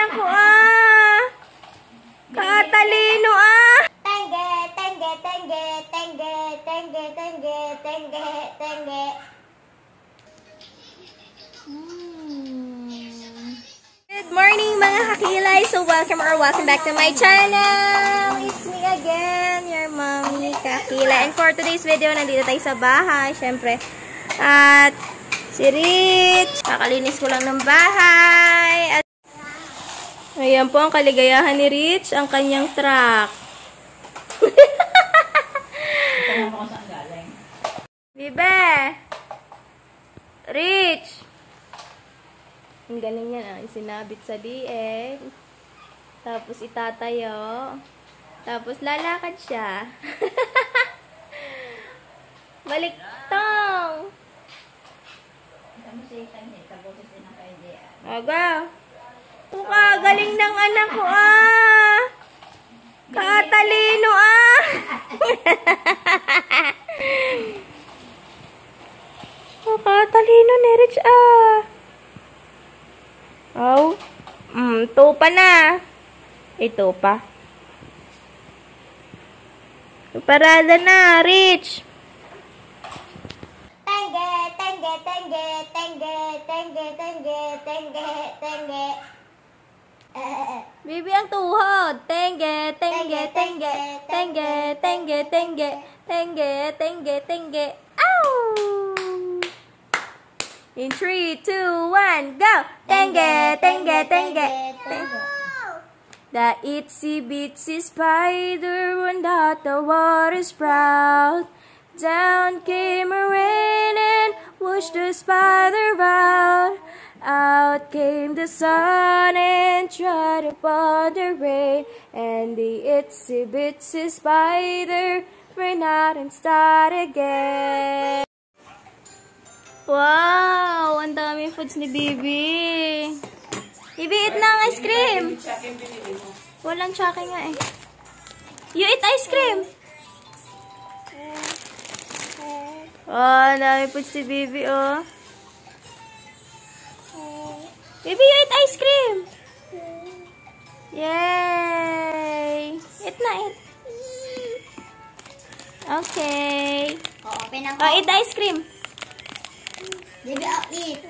anak ko ah. Katalino ah. Tenge, tenge, tenge, tenge, tenge, tenge, tenge, tenge. Good morning mga kakilay. So welcome back to my channel. It's me again, your mommy Kakilay. And for today's video, nandito tayo sa bahay. Syempre. At si Rich. Kakalinis ko lang ng bahay. At ayan po ang kaligayahan ni Rich, ang kanyang truck. Bibe! Rich! Ang galing yan, isinabit sa lieg. Tapos itatayo. Tapos lalakad siya. Baliktong! Aga! Tuka, galing ng anak ko ah! Katalino ah! Katalino ni Rich ah! Oh, tupa na. Ito pa. Parada na, Rich. Tenge, tenge, tenge, tenge, tenge, tenge, tenge, tenge. Bibi ang tuhod. Tenge, tenge, tenge, tenge, tenge, tenge, tenge, tenge, tenge. Ow! In 3, 2, 1, go! Tenge, tenge, tenge, tenge. The itsy bitsy spider went out the water sprout. Down came a rain and washed the spider out. Out came the sun and tried upon the rain. And the itsy bitsy spider ran out and started again. Wow! Ang daming foods ni Bibi. Bibi, eat na ang ice cream. Walang tsake nga eh. You eat ice cream. Oh, ang daming foods ni Bibi, oh. Bibi, you eat ice cream. Yay! Eat na, eat. Okay. Open ang Oh, eat the ice cream. Baby, I'll eat.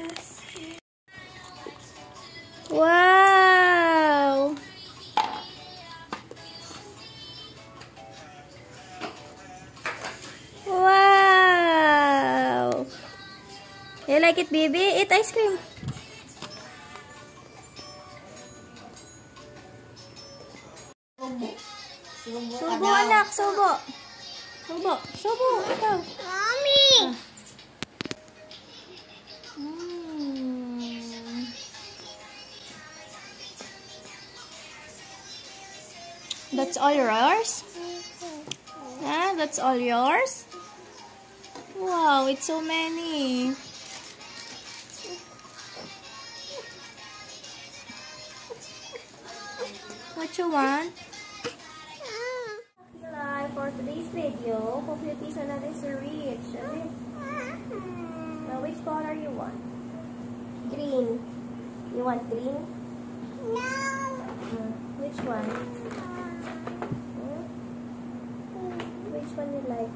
Wow! Wow! You like it, baby? Eat ice cream. Subo, anak. Subo. Subo. Subo. Ikaw. Mommy! That's all yours? Yeah, that's all yours? Wow, it's so many. What you want? For today's video, completion natin si Rich. Now, which color you want? Green. You want green? No! Which one? Which one you like?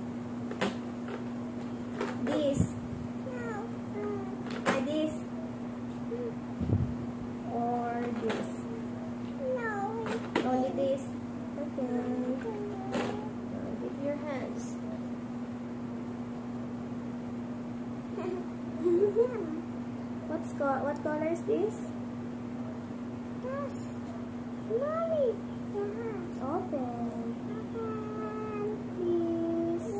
This? This? Or this? No! Only this? Okay. With your hands. What color is this? Yes! Mommy! Open. Please.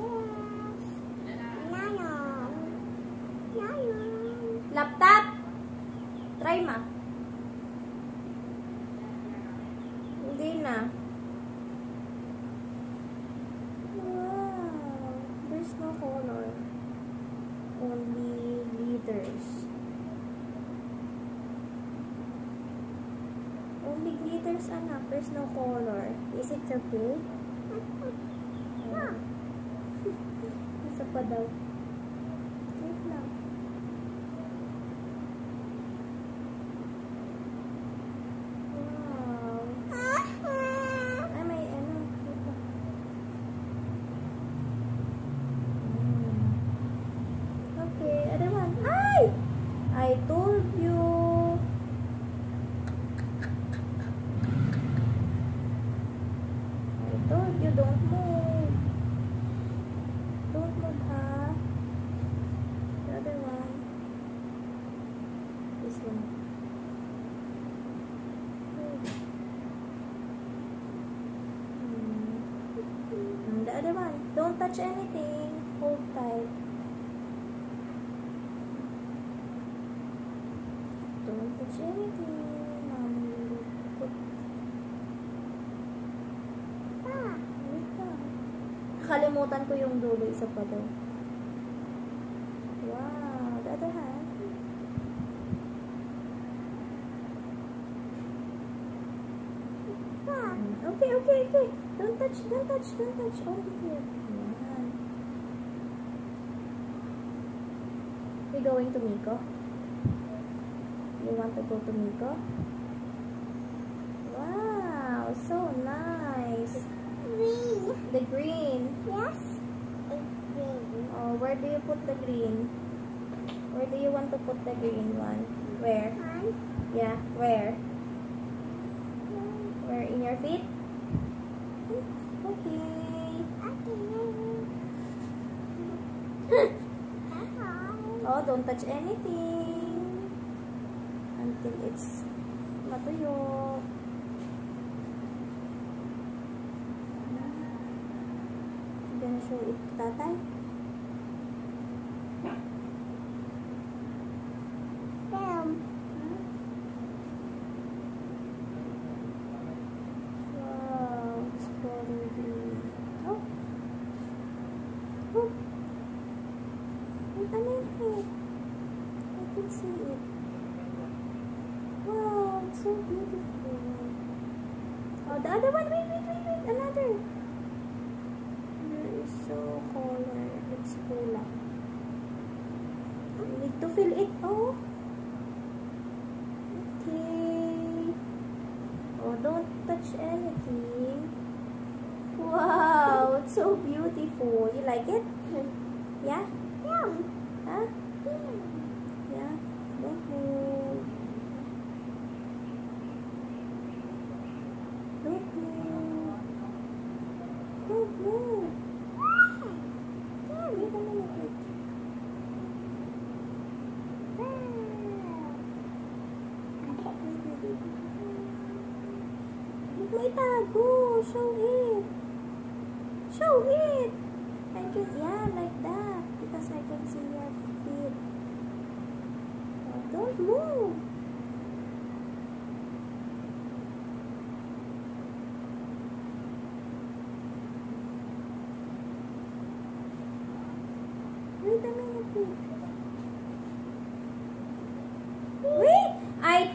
Nano. Nano. Laptop? Try ma. Hindi na. Wow. There's no color. Only glitters. Only glitters, anak. There's no color. Is it okay? Isa pa daw. Wait lang. touch anything. Hold tight. Don't touch anything. Mommy will put... Wait lang. Nakalimutan ko yung dulo. Isa pa daw. Wow. The other hand. Okay. Don't touch. Only here. Yan. We going to Miko? You want to go to Miko? Wow, so nice. Green. The green. Yes. It's green. Oh, where do you put the green? Where do you want to put the green one? Where? Yeah, where? Where, in your feet? Okay. Oh, don't touch anything until it's matuyo. I'm gonna show it to Tatay. I can see it. Wow, it's so beautiful. Oh, the other one. Wait. Another. There is so color. It's cool. You need to fill it. Oh. Okay. Oh, don't touch anything. Wow, it's so beautiful. You like it? Yeah? Yeah. Huh? Yeah. Don't move. Don't move. Don't move. Yeah, wait a minute. Huwag mo itago. Show it. Show it. Yeah, like that. Because I can see your feet. Oh, don't move. Wait a minute, wait. Wait! I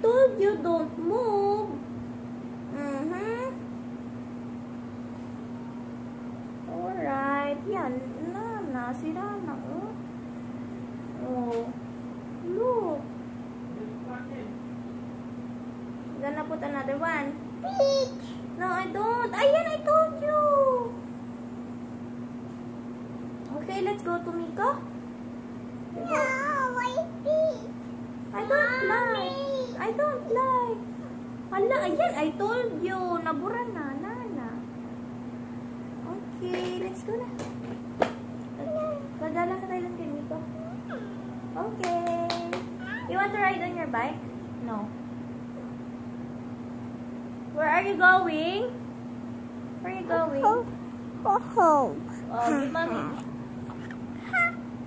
told you don't move. Alright. Yan. Nasira na. Oh. Look. Gonna put another one. Peach. No, I don't. Ayan, I told you. Okay, let's go to Miko. No, I peach. I don't like. Hala, ayan, I told you. Nabura na, nana. Okay, let's go na. Magdala ka tayo lang kay Miko. Okay. You want to ride on your bike? No. Where are you going? Where are you going? Go home. Oh, give mommy.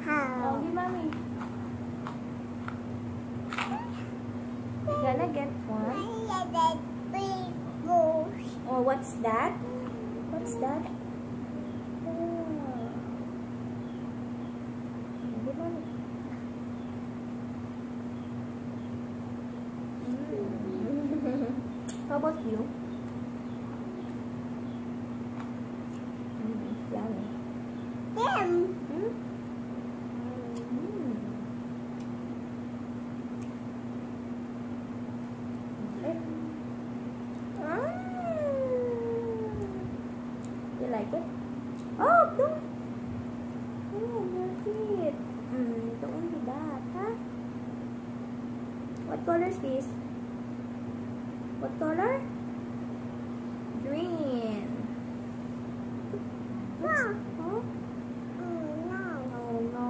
Oh, give mommy. You gonna get one? Oh, what's that? What's that? Oh. Give mommy. How about you? Yummy. You like it? Oh, don't. Oh, your feet. Don't do that, huh? What color is this? What color? Green. Huh? Oh no.